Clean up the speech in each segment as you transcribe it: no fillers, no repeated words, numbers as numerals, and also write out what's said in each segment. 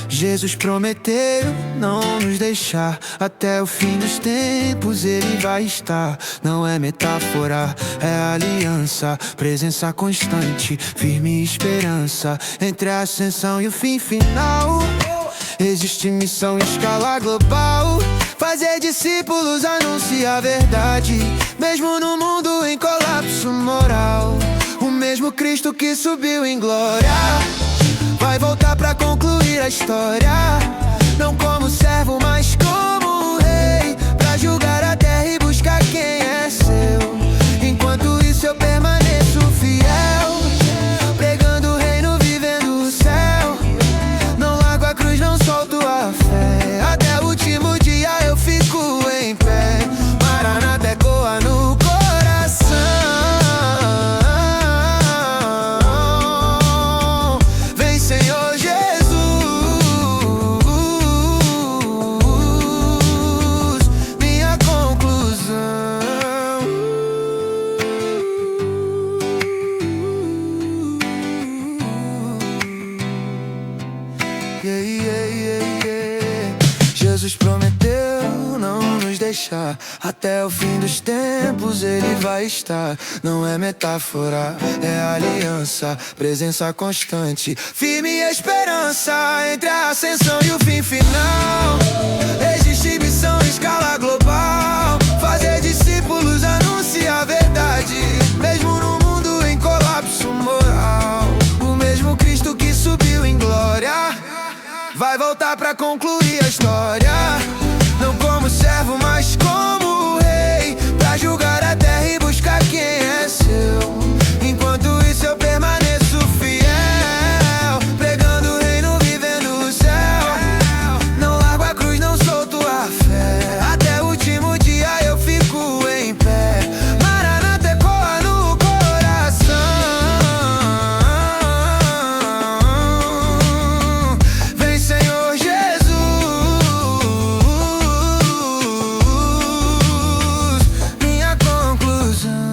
Jesus prometeu não nos deixar até o fim dos tempos. Ele vai estar, não é metáfora, é aliança, presença constante, firme esperança. Entre a ascensão e o fim final existe missão em escala global: fazer discípulos, anunciar a verdade, mesmo no mundo em colapso moral. O mesmo Cristo que subiu em glória vai voltar pra concluir a história, não como servo, mas como rei, pra julgar a terra e buscar quem é seu. Enquanto isso eu permaneço fiel, pregando o reino, vivendo o céu. Não largo a cruz, não solto a fé, até o último dia eu fico em pé. Maranata ecoa no coração. Vem, Senhor Jesus, minha conclusão. Jesus prometeu não nos deixar até o fim dos tempos. Ele vai estar, não é metáfora, é aliança, presença constante, firme esperança. Entre a ascensão e o fim final existe missão em escala global: fazer discípulos, anunciar a verdade, mesmo no mundo em colapso moral. O mesmo Cristo que subiu em glória vai voltar pra concluir a história, não como servo, mas como rei, pra julgar a terra e buscar quem é seu. Enquanto isso eu permaneço fiel, pregando o reino, vivendo o céu. Não largo a cruz, não solto a fé, até o último dia eu fico em pé. Maranata ecoa no coração. Vem, Senhor Jesus, minha conclusão.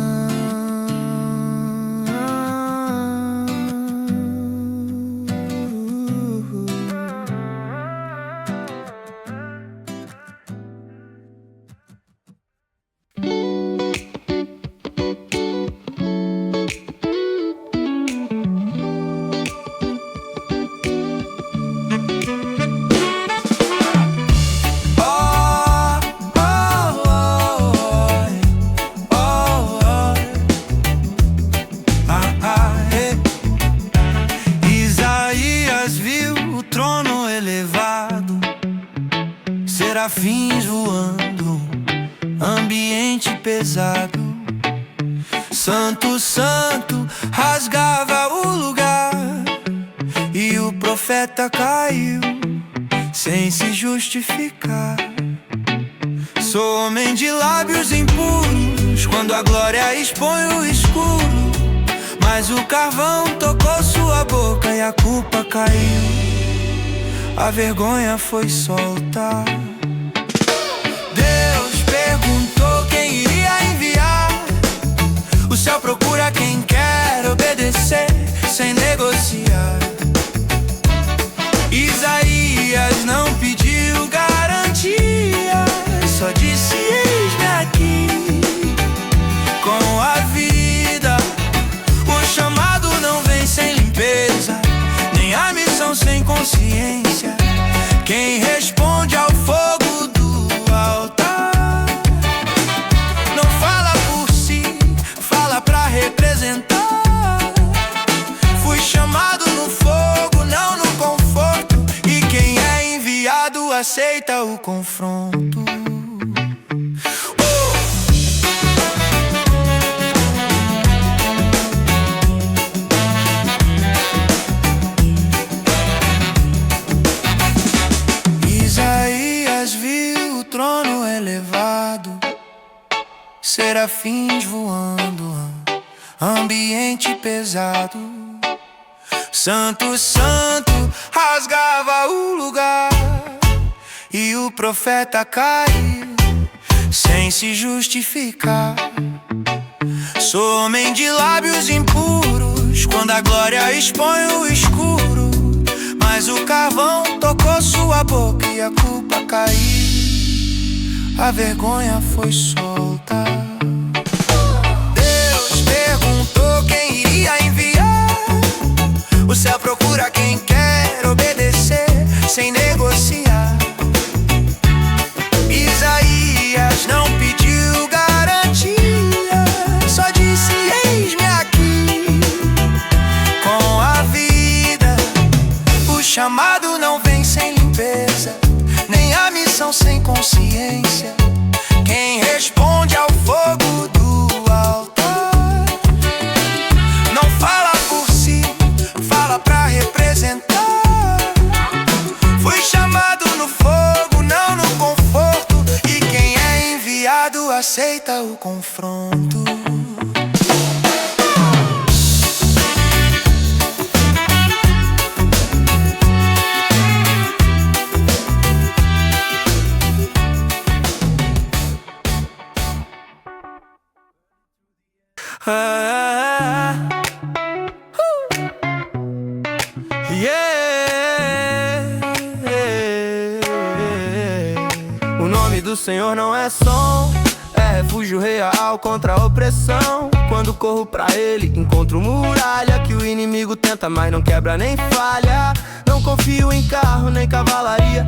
Isaías viu o trono elevado, serafins voando, ambiente pesado. Santo, santo, rasgava o lugar, e o profeta caiu sem se justificar. Sou homem de lábios impuros, quando a glória expõe o escuro, mas o carvão tocou sua boca e a culpa caiu, a vergonha foi solta. Deus perguntou quem iria enviar, o céu procura quem quer obedecer sem negociar. Isaías não pediu garantia, só disse: eis-me aqui com a vida. O chamado não vem sem limpeza, nem a missão sem consciência. Quem responde ao fogo do altar não fala por si, fala pra representar. Fui chamado no fogo, não no conforto, e quem é enviado aceita o confronto. Isaías viu o trono elevado, serafins voando, ambiente pesado. Santo, santo, rasgava o lugar, e o profeta caiu sem se justificar. Sou homem de lábios impuros quando a glória expõe o escuro, mas o carvão tocou sua boca e a culpa caiu, a vergonha foi solta. Deus perguntou quem iria enviar. O céu procura quem quer obedecer sem negociar. Isaías não pediu garantia, só disse: eis-me aqui com a vida. O chamado não vem sem limpeza, nem a missão sem consciência. Quem responde ao fogo do altar não fala por si, fala pra representar. Fui chamado no fogo, não no conforto, e quem é enviado aceita o confronto. O nome do Senhor não é som, é refúgio real contra a opressão. Quando corro pra Ele, encontro muralha que o inimigo tenta, mas não quebra nem falha. Não confio em carro nem cavalaria,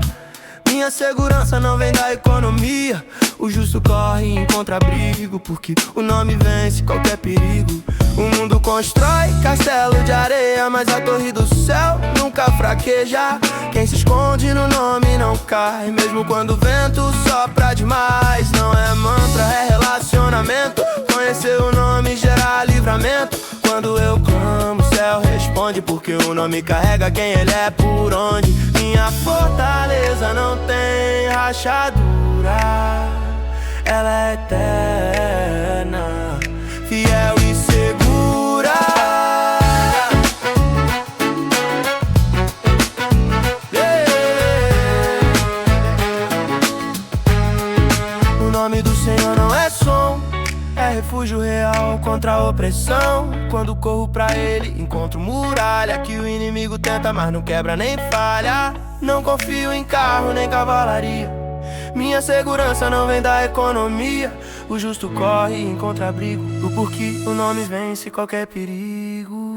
minha segurança não vem da economia. O justo corre e encontra abrigo, porque o nome vence qualquer perigo. O mundo constrói castelo de areia, mas a torre do céu nunca fraqueja. Quem se esconde no nome não cai, mesmo quando o vento sopra demais. Não é mantra, é relacionamento. Conhecer o nome gera livramento. Quando eu clamo, o céu responde, porque o nome carrega quem Ele é por onde. Minha fortaleza não tem rachadura, ela é eterna, fiel e segura. O nome do Senhor não é som, é refúgio real contra a opressão. Quando corro pra Ele, encontro muralha que o inimigo tenta, mas não quebra nem falha. Não confio em carro nem cavalaria, minha segurança não vem da economia. O justo corre e encontra abrigo, o porquê o nome vence qualquer perigo.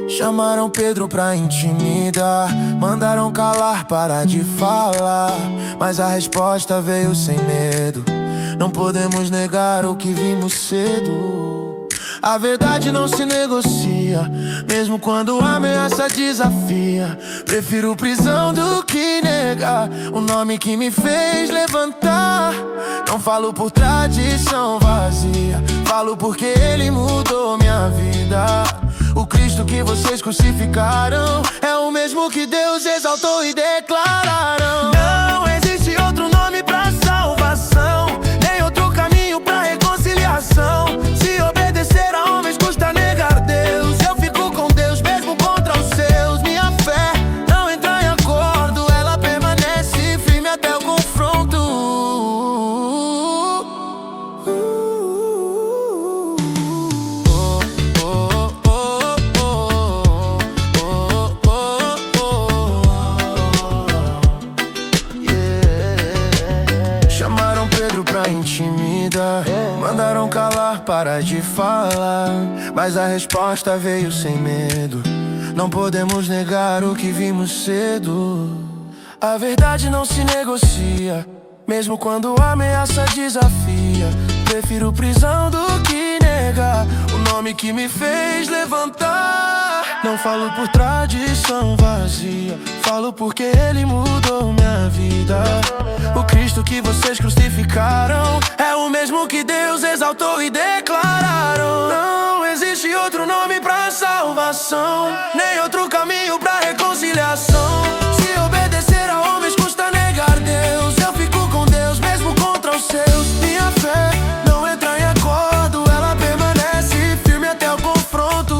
Chamaram Pedro pra intimidar, mandaram calar, parar de falar, mas a resposta veio sem medo. Não podemos negar o que vimos cedo. A verdade não se negocia, mesmo quando a ameaça desafia. Prefiro prisão do que negar o nome que me fez levantar. Não falo por tradição vazia, falo porque Ele mudou minha vida. O Cristo que vocês crucificaram é o mesmo que Deus exaltou e declararam. Não existe outro nome pra salvação, nem outro caminho pra reconciliação. Se obedecer a homens custa negar Deus. Eu fico com Deus mesmo contra os seus. Minha fé não entra em acordo, ela permanece firme até o confronto. Mandaram calar, parar de falar, mas a resposta veio sem medo. Não podemos negar o que vimos cedo. A verdade não se negocia, mesmo quando a ameaça desafia. Prefiro prisão do que negar o nome que me fez levantar. Não falo por tradição vazia, falo porque Ele mudou minha vida. O Cristo que vocês crucificaram é o mesmo que Deus exaltou e declararam. Não existe outro nome pra salvação, nem outro caminho pra reconciliação. Se obedecer a homens custa negar Deus, eu fico com Deus mesmo contra os seus. Minha fé não entra em acordo, ela permanece firme até o confronto.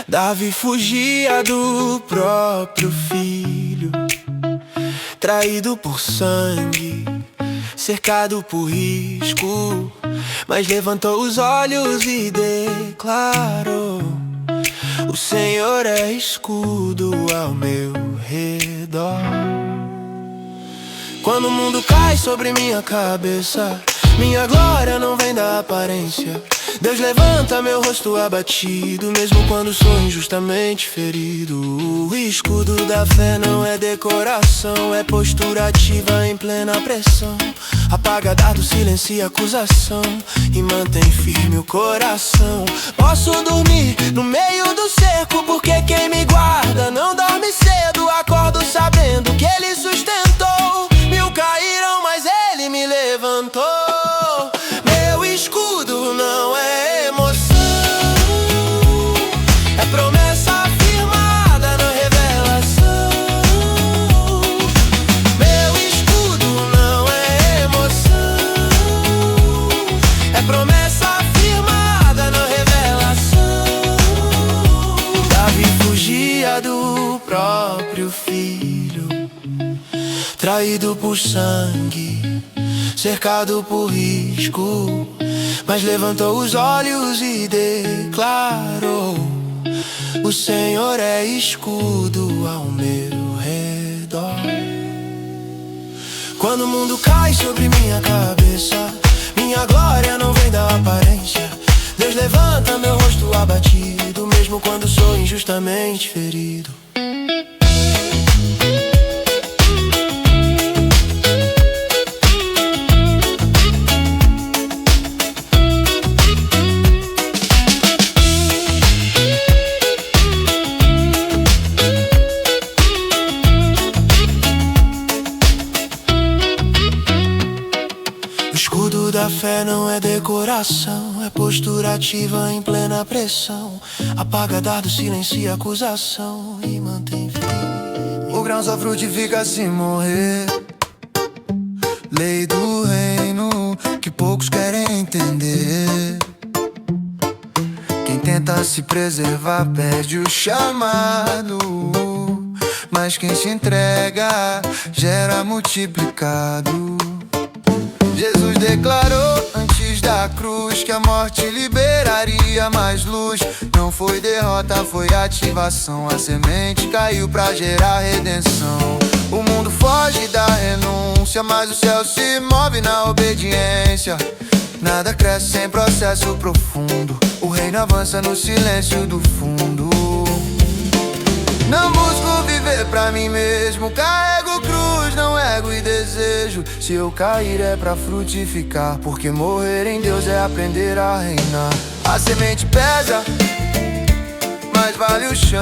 Davi fugia do próprio filho, traído por sangue, cercado por risco, mas levantou os olhos e declarou: o Senhor é escudo ao meu redor. Quando o mundo cai sobre minha cabeça, minha glória não vem da aparência. Deus levanta meu rosto abatido, mesmo quando sou injustamente ferido. O escudo da fé não é decoração, é postura ativa em plena pressão. Apaga dardo, silencia acusação e mantém firme o coração. Posso dormir no meio do cerco, porque quem me guarda não dorme cedo. Acordo sabendo que Ele sustentou. Mil caíram, mas Ele me levantou. Meu escudo não é emoção, é promessa firmada na revelação. Meu escudo não é emoção, é promessa firmada na revelação. Davi fugia do próprio filho, traído por sangue, cercado por risco, mas levantou os olhos e declarou: o Senhor é escudo ao meu redor. Quando o mundo cai sobre minha cabeça, minha glória não vem da aparência. Deus levanta meu rosto abatido, mesmo quando sou injustamente ferido. O escudo da fé não é decoração, é postura ativa em plena pressão. Apaga dardo, silencia acusação e mantém firme. O grão só frutifica se morrer. Lei do reino que poucos querem entender. Quem tenta se preservar perde o chamado, mas quem se entrega gera multiplicado. Jesus declarou antes da cruz que a morte liberaria mais luz. Não foi derrota, foi ativação. A semente caiu pra gerar redenção. O mundo foge da renúncia, mas o céu se move na obediência. Nada cresce sem processo profundo, o reino avança no silêncio do fundo. Não busco viver pra mim mesmo, carrego cruz, não ego e desejo. Se eu cair é pra frutificar, porque morrer em Deus é aprender a reinar. A semente pesa, mas vale o chão,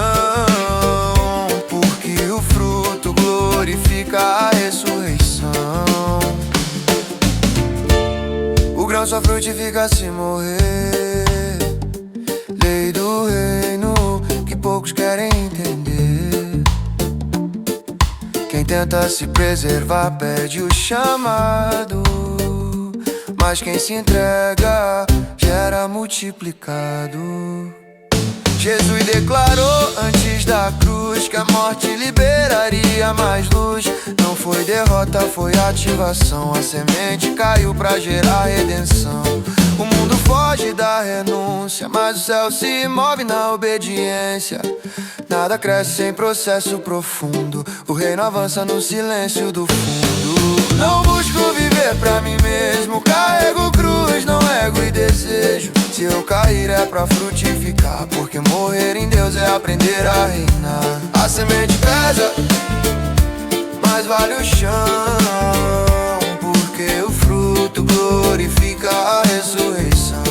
porque o fruto glorifica a ressurreição. O grão só frutifica se morrer. Lei do reino que poucos querem entender. Quem tenta se preservar perde o chamado, mas quem se entrega gera multiplicado. Jesus declarou antes da cruz que a morte liberaria mais luz. Não foi derrota, foi ativação. A semente caiu pra gerar redenção. O mundo foge da renúncia, mas o céu se move na obediência. Nada cresce sem processo profundo, o reino avança no silêncio do fundo. Não busco viver pra mim mesmo, carrego cruz, não ego e desejo. Se eu cair é pra frutificar, porque morrer em Deus é aprender a reinar. A semente pesa, mas vale o chão, porque o fruto glorifica a ressurreição.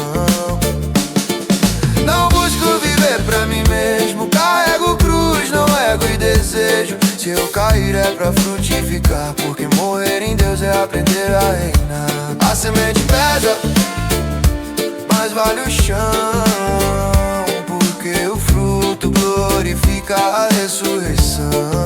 Não busco viver pra mim mesmo, carrego cruz, não ego e desejo. Se eu cair é pra frutificar, porque morrer em Deus é aprender a reinar. A semente pesa, mas vale o chão, porque o fruto glorifica a ressurreição.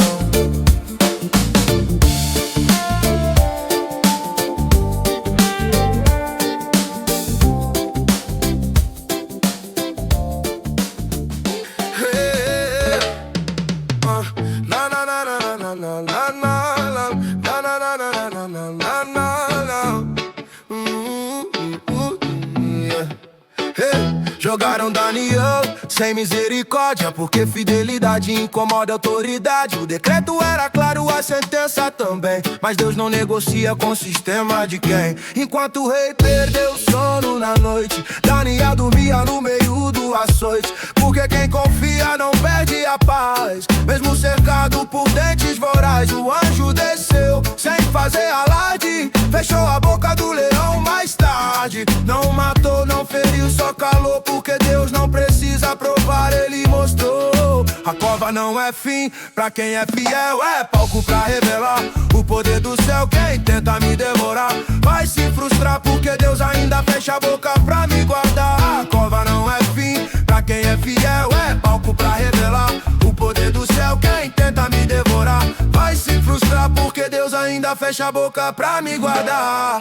Jogaram Daniel sem misericórdia, porque fidelidade incomoda a autoridade. O decreto era claro, a sentença também, mas Deus não negocia com o sistema de quem. Enquanto o rei perdeu o sono na noite, Daniel dormia no meio do açoite, porque quem confia não perde a paz. Mesmo cercado por dentes vorazes, o anjo desceu sem fazer alarde, fechou a boca do leão mais tarde. Não matou, não feriu, só calou, porque Deus não precisa provar, Ele mostrou. A cova não é fim pra quem é fiel, é palco pra revelar o poder do céu. Quem tenta me devorar vai se frustrar, porque Deus ainda fecha a boca pra me guardar. A cova não é fim pra quem é fiel, é palco pra revelar o poder do céu. Quem tenta me devorar vai se frustrar, porque Deus ainda fecha a boca pra me guardar.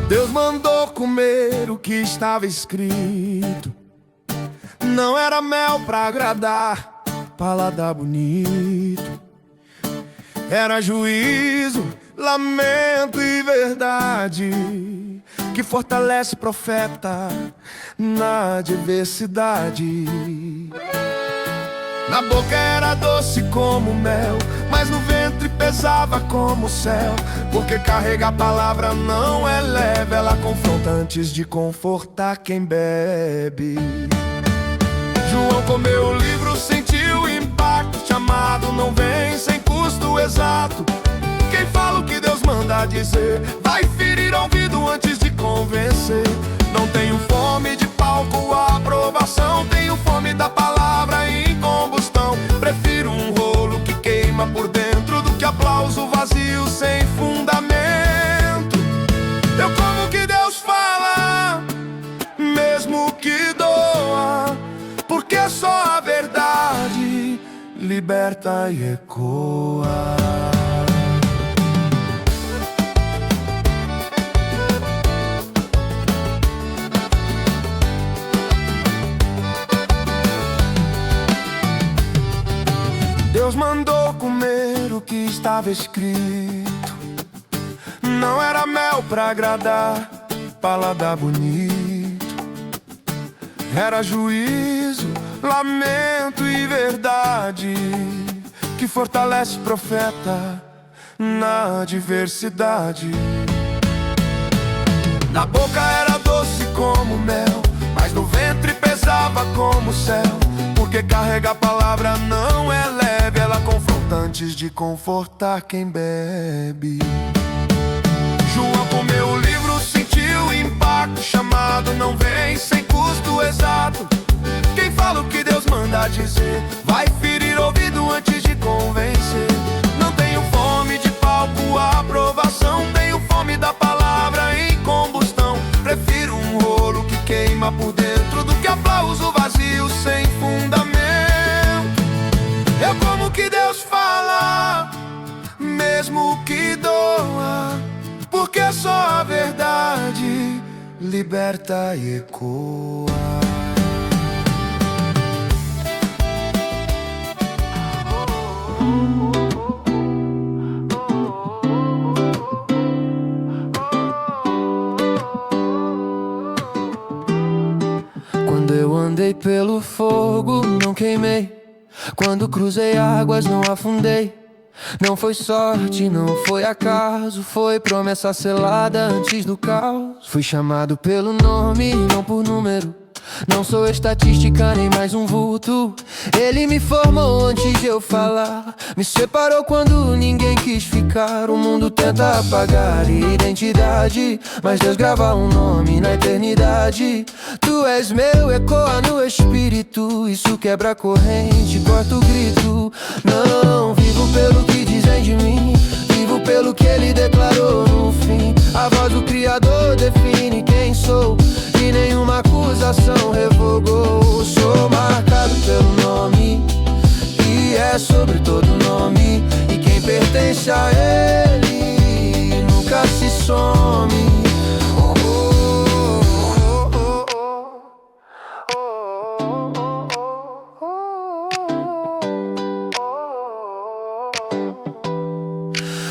Deus mandou comer o que estava escrito. Não era mel pra agradar, paladar bonito. Era juízo, lamento e verdade, que fortalece profeta na adversidade. Na boca era doce como mel, mas no ventre pesava como o céu, porque carregar a palavra não é leve, ela confronta antes de confortar quem bebe. João comeu o livro, sentiu o impacto, chamado não vem sem custo exato. Quem fala o que Deus manda dizer vai ferir ouvido antes de convencer. Não tenho fome de palco, aprovação, tenho fome da palavra em combustão. Prefiro um rolo que queima por dentro do que aplauso vazio sem fundamento. Eu como o que Deus fala, mesmo que doa, porque só a verdade liberta e ecoa. Deus mandou comer o que estava escrito. Não era mel pra agradar, paladar bonito. Era juízo, lamento e verdade, que fortalece profeta na adversidade. Na boca era doce como mel, mas no ventre pesava como o céu, porque carregar a palavra não é leve, ela confronta antes de confortar quem bebe. João comeu o livro, sentiu o impacto, chamado não vem sem custo exato. Quem fala o que Deus manda dizer vai ferir ouvido antes de convencer. Não tenho fome de palco, aprovação, tenho fome da palavra em combustão. Prefiro um rolo que queima por dentro do que aplauso vazio sem fundamento. Eu como o que Deus fala, mesmo que doa, porque só a verdade liberta e ecoa. fogo, não queimei. Quando cruzei águas, não afundei. Não foi sorte, não foi acaso, foi promessa selada antes do caos. Fui chamado pelo nome, não por número. Não sou estatística nem mais um vulto. Ele me formou antes de eu falar. Me separou quando ninguém quis ficar. O mundo tenta apagar identidade, mas Deus grava um nome na eternidade. Tu és meu, ecoa no espírito. Isso quebra a corrente, corta o grito. Não vivo pelo que dizem de mim, vivo pelo que ele declarou no fim. A voz do Criador define quem sou e nenhuma acusação revogou. Sou marcado pelo nome que é sobre todo nome, e quem pertence a ele nunca se some.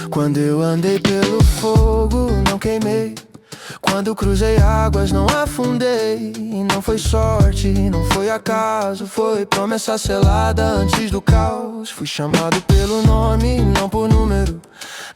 Quando eu andei pelo fogo, não queimei. Quando cruzei águas, não afundei. E não foi sorte, não foi acaso, foi promessa selada antes do caos. Fui chamado pelo nome, não por número.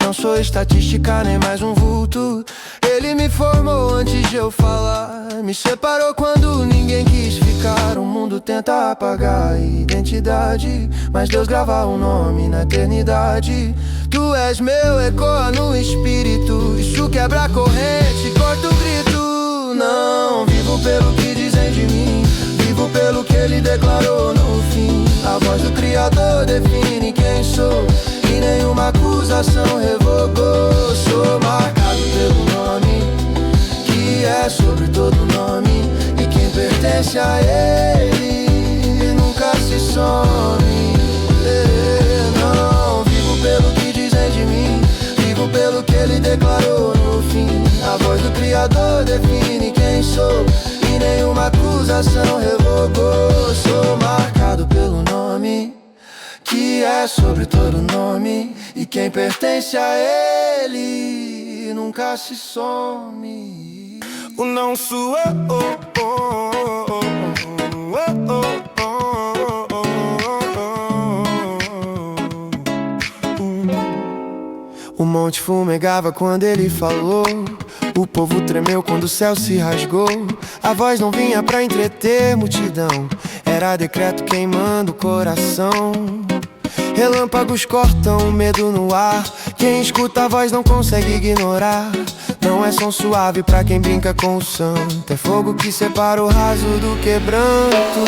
Não sou estatística nem mais um vulto. Ele me formou antes de eu falar. Me separou quando ninguém quis ficar. O mundo tenta apagar a identidade, mas Deus grava um nome na eternidade. Tu és meu, ecoa no espírito. Isso quebra a corrente, corta o grito. Não vivo pelo que dizem de mim, vivo pelo que ele declarou no fim. A voz do Criador define quem sou e nenhuma acusação revogou. Sou marcado pelo nome que é sobre todo nome, e quem pertence a ele nunca se some. Não vivo pelo que dizem de mim, vivo pelo que ele declarou no fim. A voz do Criador define quem sou e nenhuma acusação revogou. Sou marcado pelo nome que é sobre todo nome, e quem pertence a ele nunca se some. O não sou O monte fumegava quando ele falou. O povo tremeu quando o céu se rasgou. A voz não vinha pra entreter multidão, era decreto queimando o coração. Relâmpagos cortam o medo no ar. Quem escuta a voz não consegue ignorar. Não é som suave pra quem brinca com o santo, é fogo que separa o raso do quebranto.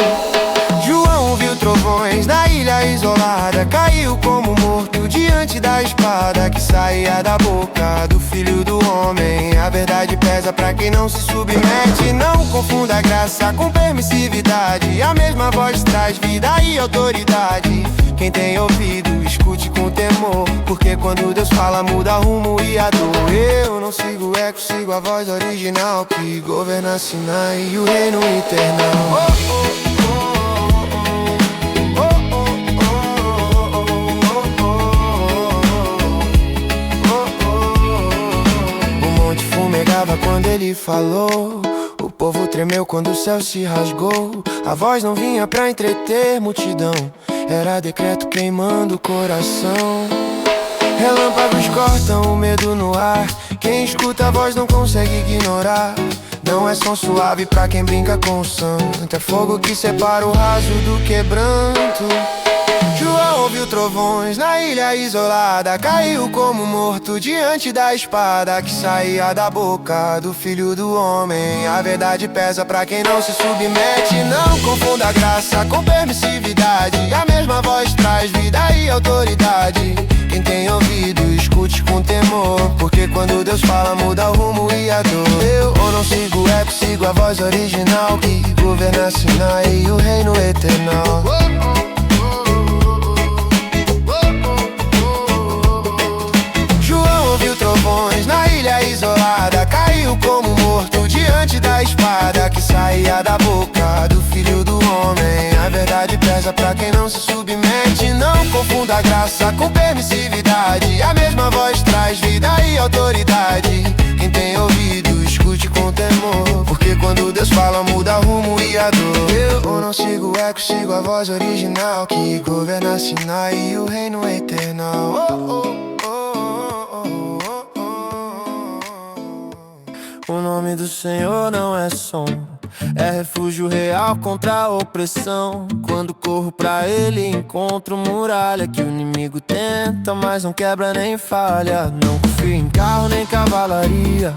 João viu trovões na ilha isolada, caiu como morto diante da espada que saía da boca do Filho do Homem. A verdade pesa pra quem não se submete. Não confunda graça com permissividade. A mesma voz traz vida e autoridade. Quem tem ouvido, escute com temor, porque quando Deus fala muda rumo e a dor. Eu não sigo o eco, sigo a voz original que governa Sinai e o reino eternal. O monte fumegava quando ele falou. O povo tremeu quando o céu se rasgou. A voz não vinha pra entreter multidão, era decreto queimando o coração. Relâmpagos cortam o medo no ar. Quem escuta a voz não consegue ignorar. Não é som suave pra quem brinca com o santo, é fogo que separa o raso do quebranto. João ouviu trovões na ilha isolada, caiu como morto diante da espada que saía da boca do Filho do Homem. A verdade pesa pra quem não se submete. Não confunda graça com permissividade. A mesma voz traz vida e autoridade. Quem tem ouvido, escute com temor, porque quando Deus fala muda o rumo e a dor. Eu não sigo o eco, sigo a voz original que governa Sinai e o reino eternal. João ouviu trovões na ilha isolada, caiu como morto diante da espada que saía da boca do Filho do Homem. A verdade pesa pra quem não se submete. Não confunda graça com permissividade. A mesma voz traz vida e autoridade. Quem tem ouvido, escute com temor, porque quando Deus Deus fala, muda rumo e a dor. Eu não sigo o eco, sigo a voz original que governa Sinai e o reino eternal. O nome do Senhor não é som, é refúgio real contra a opressão. Quando corro pra Ele encontro muralha que o inimigo tenta, mas não quebra nem falha. Não confio em carro nem cavalaria,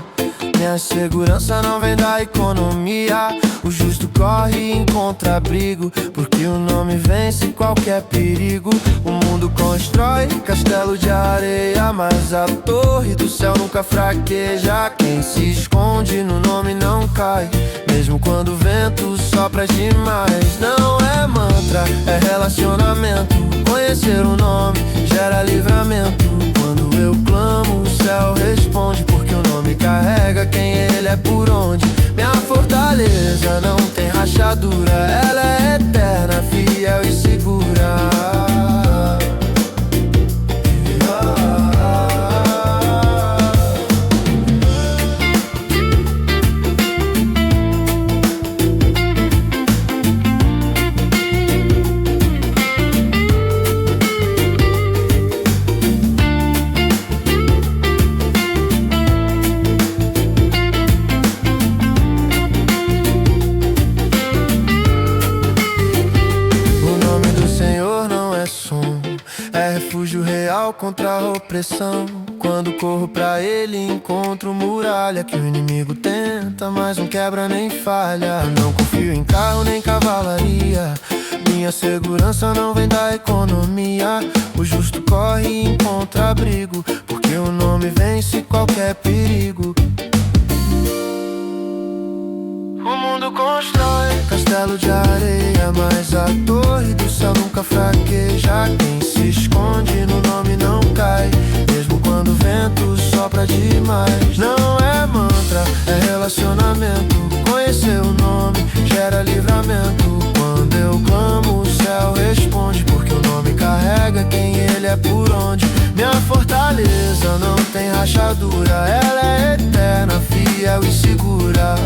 minha segurança não vem da economia. O justo corre e encontra abrigo, porque o nome vence qualquer perigo. O mundo constrói castelo de areia, mas a torre do céu nunca fraqueja. Quem se esconde no nome não cai, mesmo quando o vento sopra demais. Não é mantra, é relacionamento. Conhecer o nome gera livramento. Quando eu clamo, o céu responde, porque o nome carrega quem Ele é por onde. Minha fortaleza não tem rachadura, ela é eterna, fiel e segura. É refúgio real contra a opressão. Quando corro pra Ele encontro muralha que o inimigo tenta, mas não quebra nem falha. Não confio em carro nem cavalaria, minha segurança não vem da economia. O justo corre e encontra abrigo, porque o nome vence qualquer perigo. O mundo constrói castelo de areia, mas a torre do céu nunca fraqueja. Quem se esconde no nome não cai, mesmo quando o vento sopra demais. Não é mantra, é relacionamento. Conhecer o nome gera livramento. Quando eu clamo, o céu responde, porque o nome carrega quem Ele é por onde. Minha fortaleza não tem rachadura, ela é eterna, fiel e segura.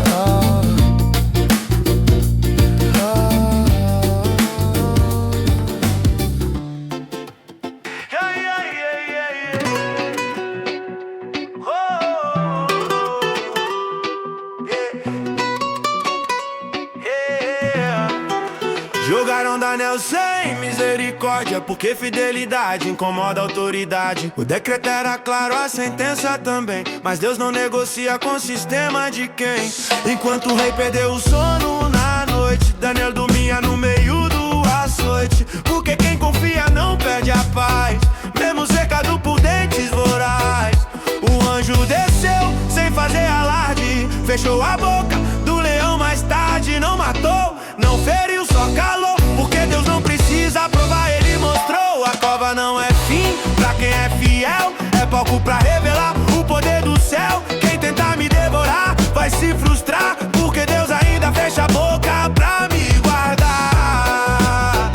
Jogaram Daniel sem misericórdia, porque fidelidade incomoda a autoridade. O decreto era claro, a sentença também, mas Deus não negocia com o sistema de quem. Enquanto o rei perdeu o sono na noite, Daniel dormia no meio do açoite. Porque quem confia não perde a paz, mesmo cercado por dentes vorazes. O anjo desceu sem fazer alarde, fechou a boca do leão mais tarde. Não matou, não feriu, só calou, porque Deus não precisa provar, Ele mostrou. A cova não é fim pra quem é fiel, é palco pra revelar o poder do céu. Quem tentar me devorar vai se frustrar, porque Deus ainda fecha a boca pra me guardar.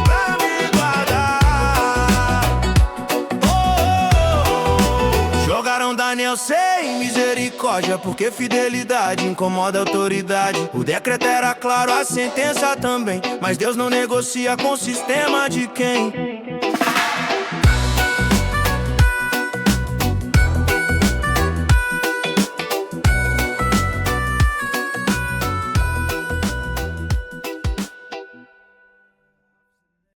Pra me guardar. Jogaram Daniel sem misericórdia, porque fidelidade incomoda a autoridade. O decreto era claro, a sentença também, mas Deus não negocia com o sistema de quem.